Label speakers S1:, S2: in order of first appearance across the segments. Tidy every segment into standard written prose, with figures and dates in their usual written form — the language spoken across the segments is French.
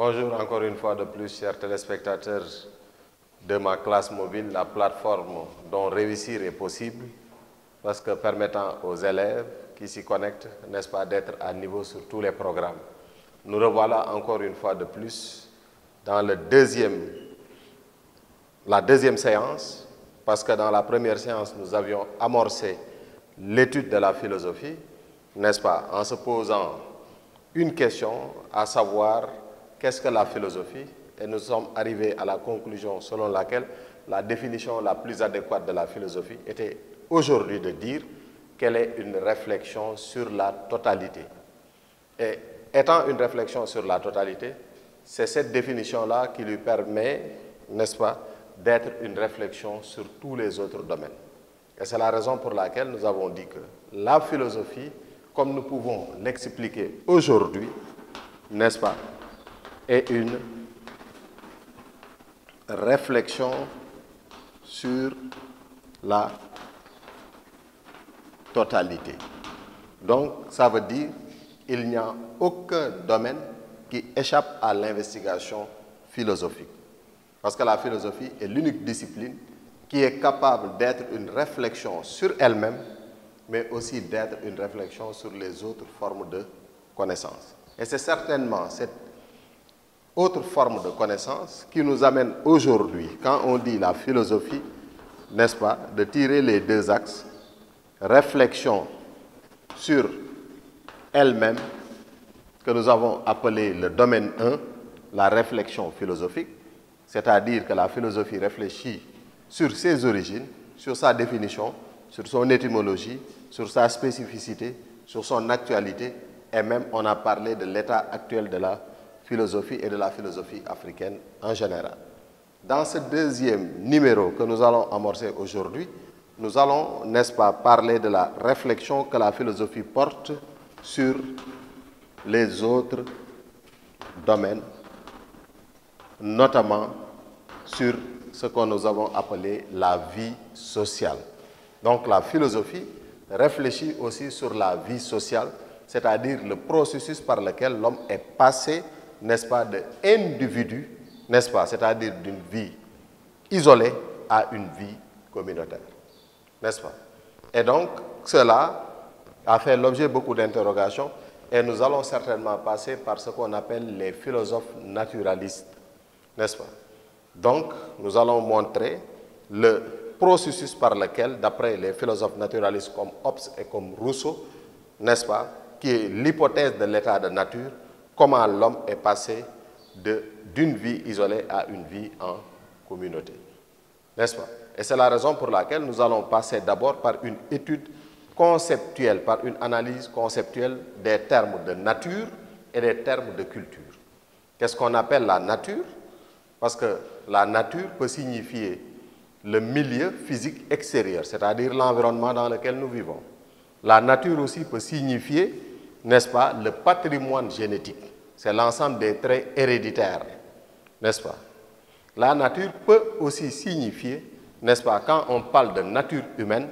S1: Bonjour encore une fois de plus, chers téléspectateurs de ma classe mobile, la plateforme dont réussir est possible, parce que permettant aux élèves qui s'y connectent, n'est-ce pas, d'être à niveau sur tous les programmes. Nous revoilà encore une fois de plus dans la deuxième séance, parce que dans la première séance, nous avions amorcé l'étude de la philosophie, n'est-ce pas, en se posant une question, à savoir qu'est-ce que la philosophie, et nous sommes arrivés à la conclusion selon laquelle la définition la plus adéquate de la philosophie était aujourd'hui de dire qu'elle est une réflexion sur la totalité. Et étant une réflexion sur la totalité, c'est cette définition-là qui lui permet, n'est-ce pas, d'être une réflexion sur tous les autres domaines. Et c'est la raison pour laquelle nous avons dit que la philosophie, comme nous pouvons l'expliquer aujourd'hui, n'est-ce pas, est une réflexion sur la totalité. Donc, ça veut dire qu'il n'y a aucun domaine qui échappe à l'investigation philosophique. Parce que la philosophie est l'unique discipline qui est capable d'être une réflexion sur elle-même, mais aussi d'être une réflexion sur les autres formes de connaissance. Et c'est certainement cette autre forme de connaissance qui nous amène aujourd'hui, quand on dit la philosophie, n'est-ce pas, de tirer les deux axes, réflexion sur elle-même, que nous avons appelé le domaine 1, la réflexion philosophique, c'est-à-dire que la philosophie réfléchit sur ses origines, sur sa définition, sur son étymologie, sur sa spécificité, sur son actualité, et même on a parlé de l'état actuel de la philosophie et de la philosophie africaine en général. Dans ce deuxième numéro que nous allons amorcer aujourd'hui, nous allons, n'est-ce pas, parler de la réflexion que la philosophie porte sur les autres domaines, notamment sur ce que nous avons appelé la vie sociale. Donc la philosophie réfléchit aussi sur la vie sociale, c'est-à-dire le processus par lequel l'homme est passé, n'est-ce pas, de individu, n'est-ce pas, c'est-à-dire d'une vie isolée à une vie communautaire, n'est-ce pas? Et donc, cela a fait l'objet de beaucoup d'interrogations et nous allons certainement passer par ce qu'on appelle les philosophes naturalistes, n'est-ce pas? Donc, nous allons montrer le processus par lequel, d'après les philosophes naturalistes comme Hobbes et comme Rousseau, n'est-ce pas, qui est l'hypothèse de l'état de nature, comment l'homme est passé d'une vie isolée à une vie en communauté. N'est-ce pas? Et c'est la raison pour laquelle nous allons passer d'abord par une étude conceptuelle, par une analyse conceptuelle des termes de nature et des termes de culture. Qu'est-ce qu'on appelle la nature? Parce que la nature peut signifier le milieu physique extérieur, c'est-à-dire l'environnement dans lequel nous vivons. La nature aussi peut signifier, n'est-ce pas, le patrimoine génétique. C'est l'ensemble des traits héréditaires, n'est-ce pas? La nature peut aussi signifier, n'est-ce pas, quand on parle de nature humaine,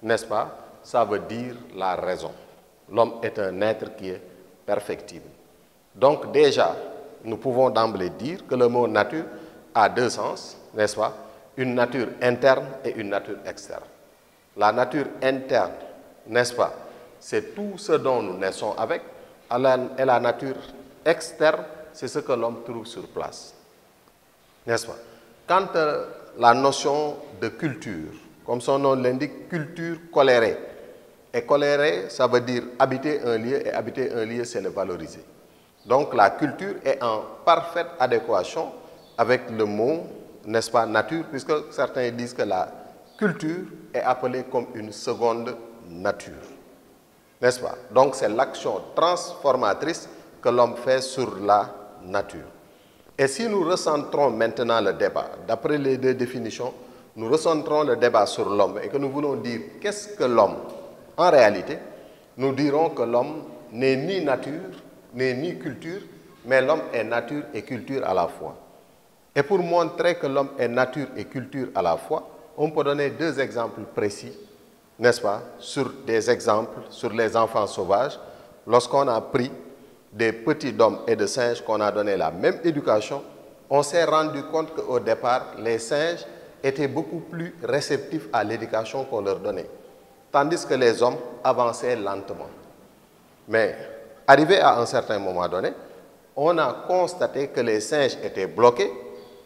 S1: n'est-ce pas, ça veut dire la raison. L'homme est un être qui est perfectible. Donc déjà, nous pouvons d'emblée dire que le mot nature a deux sens, n'est-ce pas? Une nature interne et une nature externe. La nature interne, n'est-ce pas, c'est tout ce dont nous naissons avec, et la nature externe, c'est ce que l'homme trouve sur place. N'est-ce pas? Quant à la notion de culture, comme son nom l'indique, culture colérée. Et colérée, ça veut dire habiter un lieu, et habiter un lieu, c'est le valoriser. Donc la culture est en parfaite adéquation avec le mot, n'est-ce pas, nature, puisque certains disent que la culture est appelée comme une seconde nature. N'est-ce pas? Donc c'est l'action transformatrice que l'homme fait sur la nature. Et si nous recentrons maintenant le débat, d'après les deux définitions, nous recentrons le débat sur l'homme et que nous voulons dire qu'est-ce que l'homme? En réalité, nous dirons que l'homme n'est ni nature, n'est ni culture, mais l'homme est nature et culture à la fois. Et pour montrer que l'homme est nature et culture à la fois, on peut donner deux exemples précis, n'est-ce pas, sur des exemples sur les enfants sauvages, lorsqu'on a pris, des petits d'hommes et de singes qu'on a donné la même éducation, on s'est rendu compte qu'au départ, les singes étaient beaucoup plus réceptifs à l'éducation qu'on leur donnait, tandis que les hommes avançaient lentement. Mais arrivé à un certain moment donné, on a constaté que les singes étaient bloqués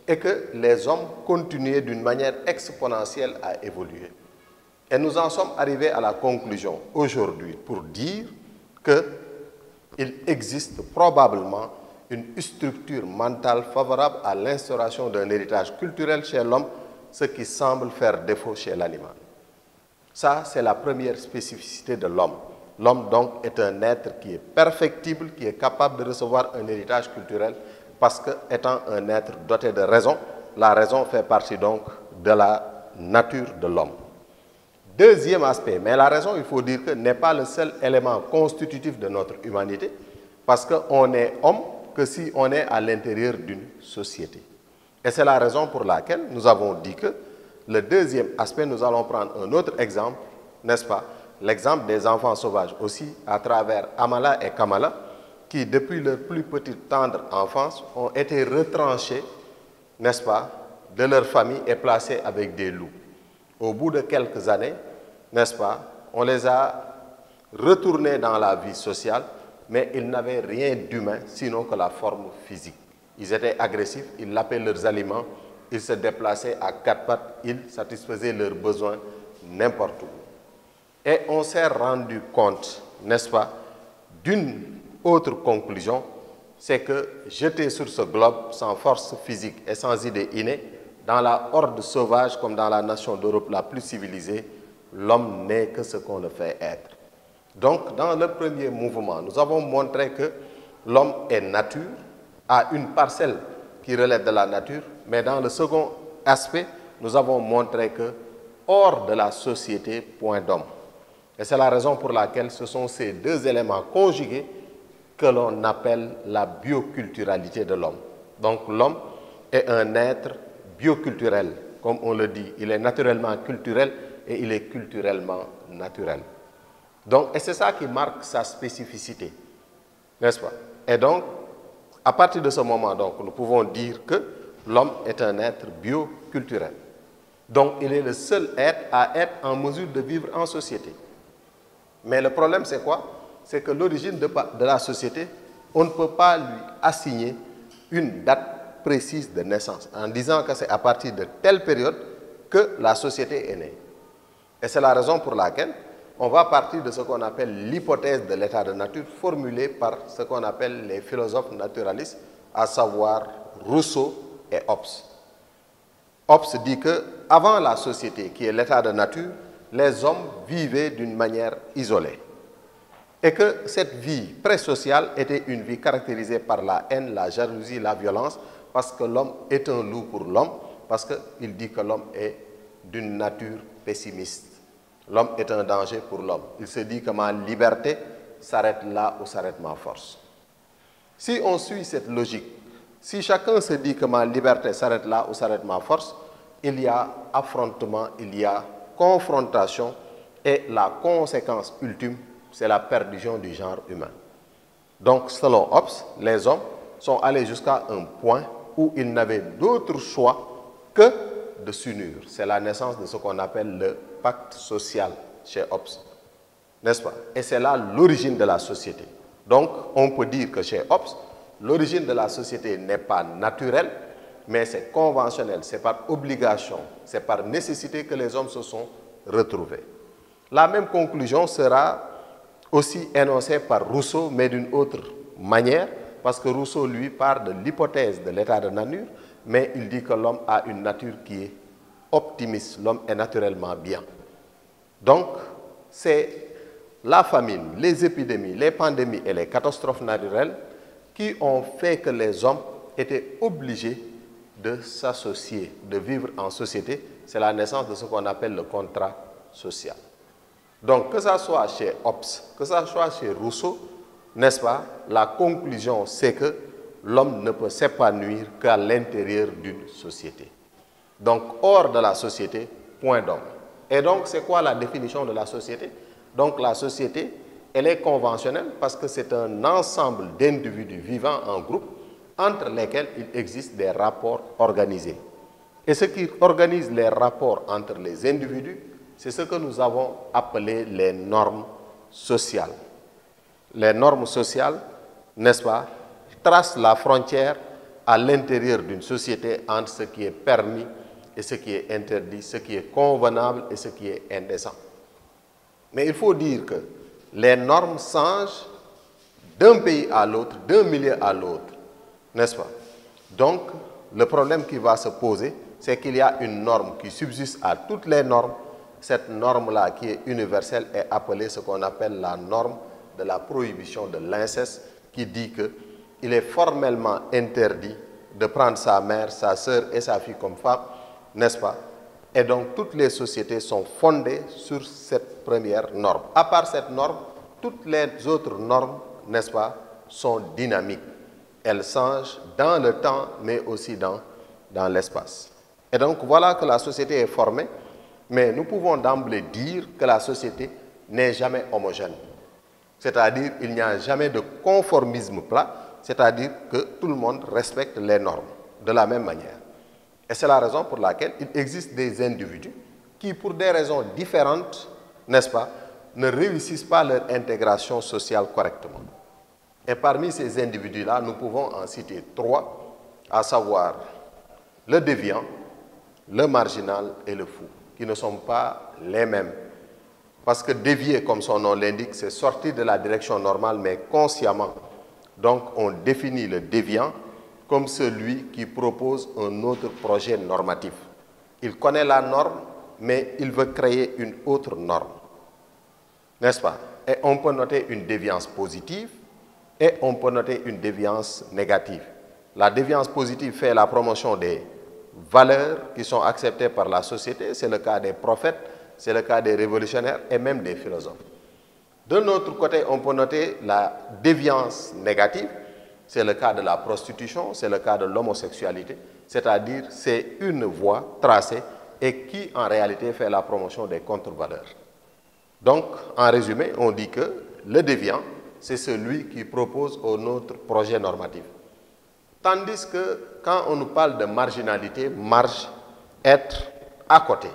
S1: et que les hommes continuaient d'une manière exponentielle à évoluer. Et nous en sommes arrivés à la conclusion aujourd'hui pour dire qu'il existe probablement une structure mentale favorable à l'instauration d'un héritage culturel chez l'homme, ce qui semble faire défaut chez l'animal. Ça, c'est la première spécificité de l'homme. L'homme, donc, est un être qui est perfectible, qui est capable de recevoir un héritage culturel, parce qu'étant un être doté de raison, la raison fait partie donc de la nature de l'homme. Deuxième aspect, mais la raison, il faut dire que n'est pas le seul élément constitutif de notre humanité, parce qu'on est homme que si on est à l'intérieur d'une société. Et c'est la raison pour laquelle nous avons dit que le deuxième aspect, nous allons prendre un autre exemple, n'est-ce pas? L'exemple des enfants sauvages aussi, à travers Amala et Kamala, qui depuis leur plus petite tendre enfance ont été retranchés, n'est-ce pas, de leur famille et placés avec des loups. Au bout de quelques années, n'est-ce pas, on les a retournés dans la vie sociale, mais ils n'avaient rien d'humain, sinon que la forme physique. Ils étaient agressifs, ils lapaient leurs aliments, ils se déplaçaient à quatre pattes, ils satisfaisaient leurs besoins n'importe où. Et on s'est rendu compte, n'est-ce pas, d'une autre conclusion, c'est que jeté sur ce globe sans force physique et sans idée innée, dans la horde sauvage comme dans la nation d'Europe la plus civilisée, l'homme n'est que ce qu'on le fait être. Donc, dans le premier mouvement, nous avons montré que l'homme est nature, a une parcelle qui relève de la nature, mais dans le second aspect, nous avons montré que hors de la société, point d'homme. Et c'est la raison pour laquelle ce sont ces deux éléments conjugués que l'on appelle la bioculturalité de l'homme. Donc l'homme est un être bioculturel, comme on le dit. Il est naturellement culturel et il est culturellement naturel. Donc, et c'est ça qui marque sa spécificité, n'est-ce pas? Et donc, à partir de ce moment, donc, nous pouvons dire que l'homme est un être bioculturel. Donc, il est le seul être à être en mesure de vivre en société. Mais le problème, c'est quoi? C'est que l'origine de la société, on ne peut pas lui assigner une date précise de naissance, en disant que c'est à partir de telle période que la société est née. Et c'est la raison pour laquelle on va partir de ce qu'on appelle l'hypothèse de l'état de nature formulée par ce qu'on appelle les philosophes naturalistes, à savoir Rousseau et Hobbes. Hobbes dit qu'avant la société, qui est l'état de nature, les hommes vivaient d'une manière isolée. Et que cette vie pré-sociale était une vie caractérisée par la haine, la jalousie, la violence, parce que l'homme est un loup pour l'homme, parce qu'il dit que l'homme est d'une nature pessimiste. L'homme est un danger pour l'homme. Il se dit que ma liberté s'arrête là où s'arrête ma force. Si on suit cette logique, si chacun se dit que ma liberté s'arrête là où s'arrête ma force, il y a affrontement, il y a confrontation, et la conséquence ultime, c'est la perdition du genre humain. Donc, selon Hobbes, les hommes sont allés jusqu'à un point où ils n'avaient d'autre choix que de s'unir. C'est la naissance de ce qu'on appelle le pacte social chez Hobbes, n'est-ce pas? Et c'est là l'origine de la société. Donc, on peut dire que chez Hobbes, l'origine de la société n'est pas naturelle, mais c'est conventionnel, c'est par obligation, c'est par nécessité que les hommes se sont retrouvés. La même conclusion sera aussi énoncée par Rousseau, mais d'une autre manière, parce que Rousseau, lui, part de l'hypothèse de l'état de nature, mais il dit que l'homme a une nature qui est optimiste, l'homme est naturellement bien. Donc, c'est la famine, les épidémies, les pandémies et les catastrophes naturelles qui ont fait que les hommes étaient obligés de s'associer, de vivre en société. C'est la naissance de ce qu'on appelle le contrat social. Donc, que ça soit chez Hobbes, que ça soit chez Rousseau, n'est-ce pas, la conclusion, c'est que l'homme ne peut s'épanouir qu'à l'intérieur d'une société. Donc, hors de la société, point d'homme. Et donc, c'est quoi la définition de la société? Donc, la société Elle est conventionnelle parce que c'est un ensemble d'individus vivant en groupe entre lesquels il existe des rapports organisés. Et ce qui organise les rapports entre les individus, c'est ce que nous avons appelé les normes sociales. Les normes sociales, n'est-ce pas, tracent la frontière à l'intérieur d'une société entre ce qui est permis et ce qui est interdit, ce qui est convenable et ce qui est indécent. Mais il faut dire que les normes changent d'un pays à l'autre, d'un milieu à l'autre, n'est-ce pas? Donc, le problème qui va se poser, c'est qu'il y a une norme qui subsiste à toutes les normes. Cette norme-là, qui est universelle, est appelée ce qu'on appelle la norme de la prohibition de l'inceste, qui dit qu'il est formellement interdit de prendre sa mère, sa sœur et sa fille comme femme, n'est-ce pas? Et donc, toutes les sociétés sont fondées sur cette première norme. À part cette norme, toutes les autres normes, n'est-ce pas, sont dynamiques. Elles changent dans le temps, mais aussi dans l'espace. Et donc, voilà que la société est formée, mais nous pouvons d'emblée dire que la société n'est jamais homogène. C'est-à-dire qu'il n'y a jamais de conformisme plat, c'est-à-dire que tout le monde respecte les normes de la même manière. Et c'est la raison pour laquelle il existe des individus qui, pour des raisons différentes, n'est-ce pas, ne réussissent pas leur intégration sociale correctement. Et parmi ces individus-là, nous pouvons en citer 3, à savoir le déviant, le marginal et le fou, qui ne sont pas les mêmes. Parce que dévier, comme son nom l'indique, c'est sortir de la direction normale, mais consciemment. Donc, on définit le déviant comme celui qui propose un autre projet normatif. Il connaît la norme, mais il veut créer une autre norme. N'est-ce pas? Et on peut noter une déviance positive et on peut noter une déviance négative. La déviance positive fait la promotion des valeurs qui sont acceptées par la société. C'est le cas des prophètes, c'est le cas des révolutionnaires et même des philosophes. De l'autre côté, on peut noter la déviance négative. C'est le cas de la prostitution, c'est le cas de l'homosexualité. C'est-à-dire, c'est une voie tracée et qui, en réalité, fait la promotion des contre-valeurs. Donc, en résumé, on dit que le déviant, c'est celui qui propose un autre projet normatif. Tandis que, quand on nous parle de marginalité, marge, être à côté.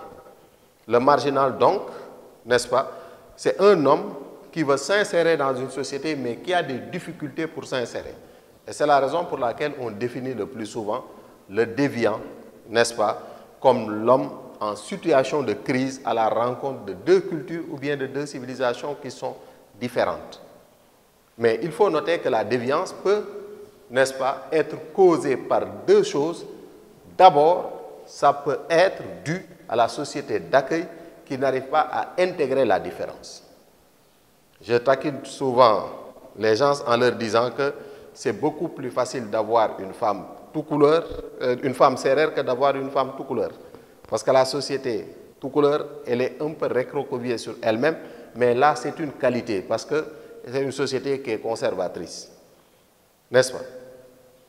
S1: Le marginal, donc, n'est-ce pas, c'est un homme qui veut s'insérer dans une société, mais qui a des difficultés pour s'insérer. Et c'est la raison pour laquelle on définit le plus souvent le déviant, n'est-ce pas, comme l'homme en situation de crise à la rencontre de deux cultures ou bien de deux civilisations qui sont différentes. Mais il faut noter que la déviance peut, n'est-ce pas, être causée par deux choses. D'abord, ça peut être dû à la société d'accueil qui n'arrive pas à intégrer la différence. Je taquine souvent les gens en leur disant que c'est beaucoup plus facile d'avoir une femme tout couleur, une femme sérère que d'avoir une femme tout couleur. Parce que la société tout couleur, elle est un peu recroquevillée sur elle-même, mais là, c'est une qualité parce que c'est une société qui est conservatrice. N'est-ce pas?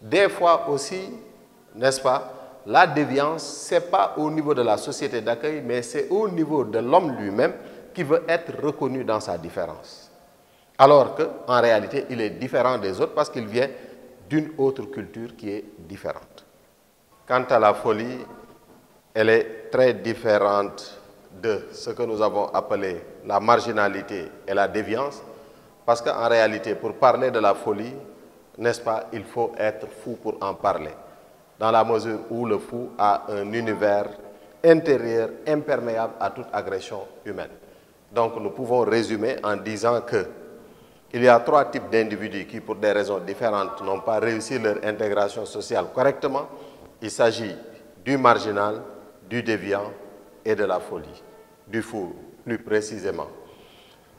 S1: Des fois aussi, n'est-ce pas, la déviance, ce n'est pas au niveau de la société d'accueil, mais c'est au niveau de l'homme lui-même qui veut être reconnu dans sa différence. Alors qu'en réalité, il est différent des autres parce qu'il vient d'une autre culture qui est différente. Quant à la folie, elle est très différente de ce que nous avons appelé la marginalité et la déviance, parce qu'en réalité, pour parler de la folie, n'est-ce pas, il faut être fou pour en parler, dans la mesure où le fou a un univers intérieur imperméable à toute agression humaine. Donc nous pouvons résumer en disant qu'il y a 3 types d'individus qui, pour des raisons différentes, n'ont pas réussi leur intégration sociale correctement. Il s'agit du marginal, du déviant et de la folie, du fou plus précisément.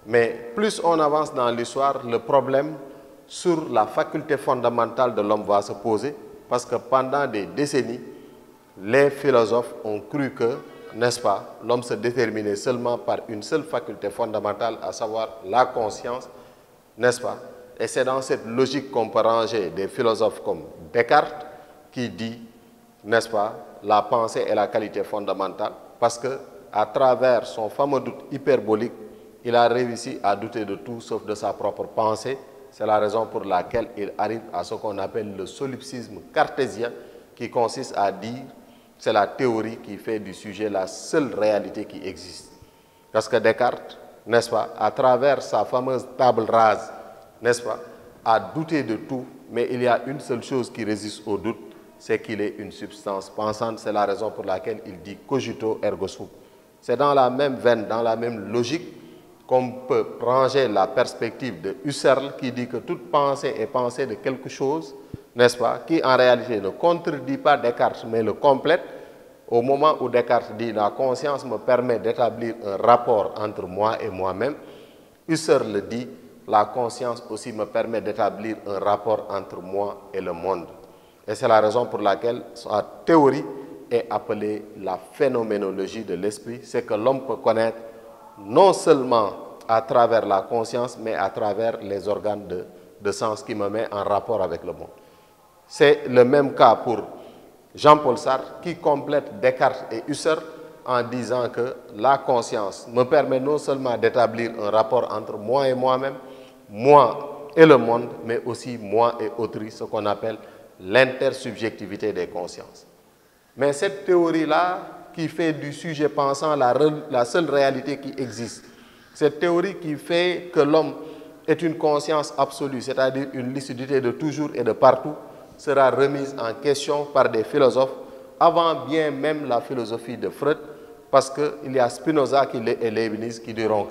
S1: Mais plus on avance dans l'histoire, le problème sur la faculté fondamentale de l'homme va se poser, parce que pendant des décennies, les philosophes ont cru que, n'est-ce pas, l'homme se déterminait seulement par une seule faculté fondamentale, à savoir la conscience, n'est-ce pas? Et c'est dans cette logique qu'on peut ranger des philosophes comme Descartes, qui dit, n'est-ce pas, la pensée est la qualité fondamentale, parce que à travers son fameux doute hyperbolique, il a réussi à douter de tout sauf de sa propre pensée. C'est la raison pour laquelle il arrive à ce qu'on appelle le solipsisme cartésien, qui consiste à dire c'est la théorie qui fait du sujet la seule réalité qui existe. Parce que Descartes, n'est-ce pas, à travers sa fameuse table rase, n'est-ce pas, a douté de tout, mais il y a une seule chose qui résiste au doute, c'est qu'il est une substance pensante. C'est la raison pour laquelle il dit cogito ergo sum. C'est dans la même veine, dans la même logique, qu'on peut ranger la perspective de Husserl qui dit que toute pensée est pensée de quelque chose, n'est-ce pas, qui en réalité ne contredit pas Descartes, mais le complète. Au moment où Descartes dit « la conscience me permet d'établir un rapport entre moi et moi-même », Husserl le dit « la conscience aussi me permet d'établir un rapport entre moi et le monde ». Et c'est la raison pour laquelle sa théorie est appelée la phénoménologie de l'esprit. C'est que l'homme peut connaître non seulement à travers la conscience, mais à travers les organes de sens qui me mettent en rapport avec le monde. C'est le même cas pour Jean-Paul Sartre, qui complète Descartes et Husserl en disant que la conscience me permet non seulement d'établir un rapport entre moi et moi-même, moi et le monde, mais aussi moi et autrui, ce qu'on appelle l'intersubjectivité des consciences. Mais cette théorie-là, qui fait du sujet pensant la seule réalité qui existe, cette théorie qui fait que l'homme est une conscience absolue, c'est-à-dire une lucidité de toujours et de partout, sera remise en question par des philosophes avant bien même la philosophie de Freud, parce qu'il y a Spinoza et Leibniz qui diront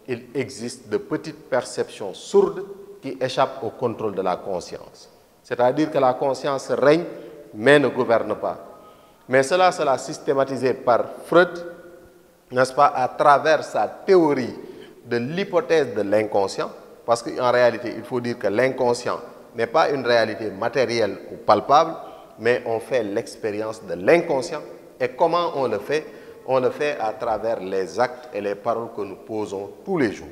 S1: qu'il existe de petites perceptions sourdes qui échappent au contrôle de la conscience. C'est-à-dire que la conscience règne, mais ne gouverne pas. Mais cela sera systématisé par Freud, n'est-ce pas, à travers sa théorie de l'hypothèse de l'inconscient, parce qu'en réalité, il faut dire que l'inconscient n'est pas une réalité matérielle ou palpable, mais on fait l'expérience de l'inconscient. Et comment on le fait? On le fait à travers les actes et les paroles que nous posons tous les jours.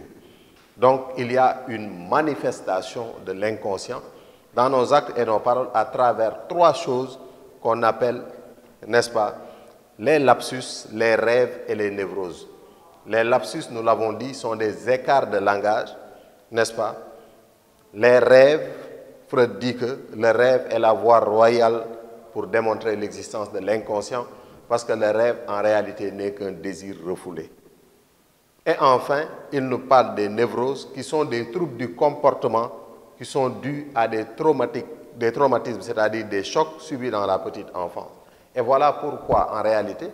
S1: Donc, il y a une manifestation de l'inconscient dans nos actes et nos paroles à travers trois choses qu'on appelle, n'est-ce pas, les lapsus, les rêves et les névroses. Les lapsus, nous l'avons dit, sont des écarts de langage, n'est-ce pas? Les rêves, Freud dit que le rêve est la voie royale pour démontrer l'existence de l'inconscient, parce que le rêve, en réalité, n'est qu'un désir refoulé. Et enfin, il nous parle des névroses, qui sont des troubles du comportement, qui sont dus à des traumatismes, c'est-à-dire des chocs subis dans la petite enfance. Et voilà pourquoi, en réalité,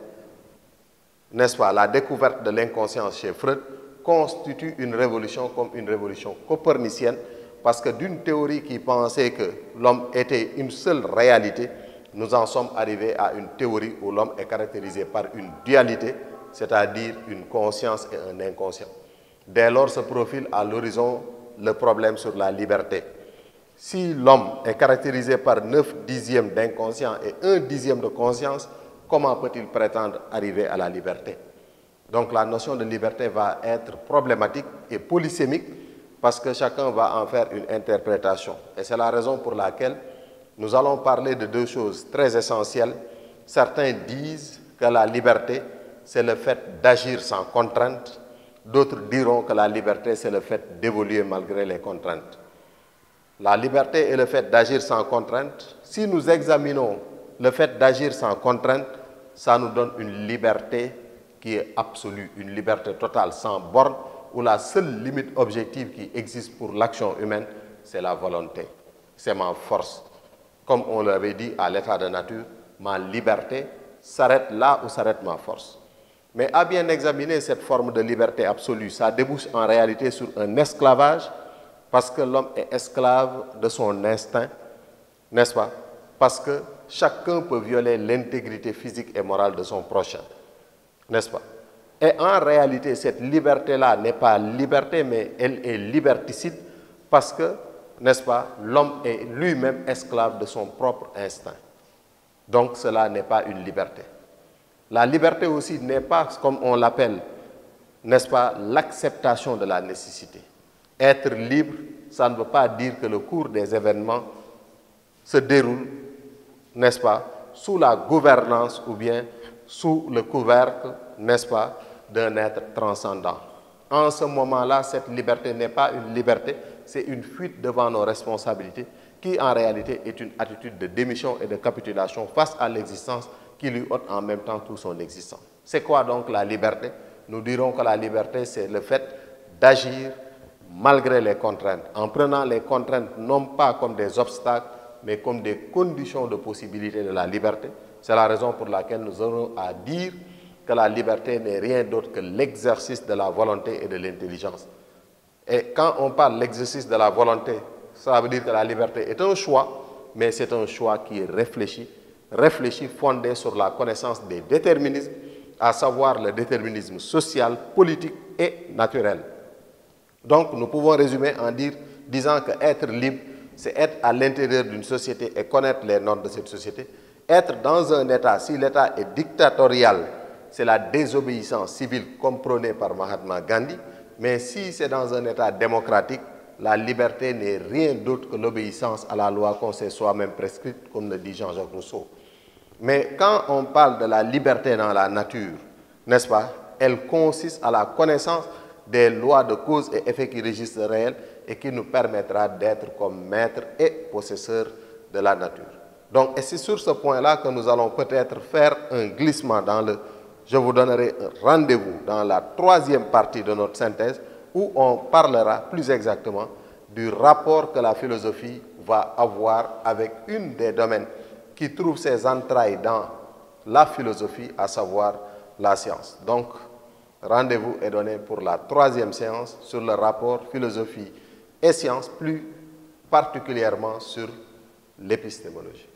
S1: n'est-ce pas, la découverte de l'inconscience chez Freud constitue une révolution comme une révolution copernicienne, parce que d'une théorie qui pensait que l'homme était une seule réalité, nous en sommes arrivés à une théorie où l'homme est caractérisé par une dualité, c'est-à-dire une conscience et un inconscient. Dès lors se profile à l'horizon le problème sur la liberté. Si l'homme est caractérisé par 9/10 d'inconscient et 1/10 de conscience, comment peut-il prétendre arriver à la liberté? Donc la notion de liberté va être problématique et polysémique parce que chacun va en faire une interprétation. Et c'est la raison pour laquelle nous allons parler de deux choses très essentielles. Certains disent que la liberté, c'est le fait d'agir sans contrainte. D'autres diront que la liberté, c'est le fait d'évoluer malgré les contraintes. La liberté est le fait d'agir sans contrainte. Si nous examinons le fait d'agir sans contrainte, ça nous donne une liberté qui est absolue, une liberté totale, sans borne, où la seule limite objective qui existe pour l'action humaine, c'est la volonté, c'est ma force. Comme on l'avait dit à l'état de nature, ma liberté s'arrête là où s'arrête ma force. Mais à bien examiner cette forme de liberté absolue, ça débouche en réalité sur un esclavage, parce que l'homme est esclave de son instinct, n'est-ce pas? Parce que chacun peut violer l'intégrité physique et morale de son prochain, n'est-ce pas? Et en réalité, cette liberté-là n'est pas liberté, mais elle est liberticide, parce que, n'est-ce pas, l'homme est lui-même esclave de son propre instinct. Donc cela n'est pas une liberté. La liberté aussi n'est pas, comme on l'appelle, n'est-ce pas, l'acceptation de la nécessité. Être libre, ça ne veut pas dire que le cours des événements se déroule, n'est-ce pas, sous la gouvernance ou bien sous le couvercle, n'est-ce pas, d'un être transcendant. En ce moment-là, cette liberté n'est pas une liberté, c'est une fuite devant nos responsabilités qui en réalité est une attitude de démission et de capitulation face à l'existence qui lui ôte en même temps tout son existence. C'est quoi donc la liberté? Nous dirons que la liberté, c'est le fait d'agir malgré les contraintes, en prenant les contraintes non pas comme des obstacles, mais comme des conditions de possibilité de la liberté. C'est la raison pour laquelle nous aurons à dire que la liberté n'est rien d'autre que l'exercice de la volonté et de l'intelligence. Et quand on parle de l'exercice de la volonté, ça veut dire que la liberté est un choix, mais c'est un choix qui est réfléchi, fondé sur la connaissance des déterminismes, à savoir le déterminisme social, politique et naturel. Donc, nous pouvons résumer en disant qu'être libre, c'est être à l'intérieur d'une société et connaître les normes de cette société. Être dans un État, si l'État est dictatorial, c'est la désobéissance civile comme prônée par Mahatma Gandhi. Mais si c'est dans un État démocratique, la liberté n'est rien d'autre que l'obéissance à la loi qu'on s'est soi-même prescrite, comme le dit Jean-Jacques Rousseau. Mais quand on parle de la liberté dans la nature, n'est-ce pas, elle consiste à la connaissance des lois de cause et effet qui régissent le réel et qui nous permettra d'être comme maîtres et possesseurs de la nature. Donc, et c'est sur ce point-là que nous allons peut-être faire un glissement dans le... Je vous donnerai un rendez-vous dans la troisième partie de notre synthèse où on parlera plus exactement du rapport que la philosophie va avoir avec une des domaines qui trouve ses entrailles dans la philosophie, à savoir la science. Donc, rendez-vous est donné pour la troisième séance sur le rapport philosophie et science, plus particulièrement sur l'épistémologie.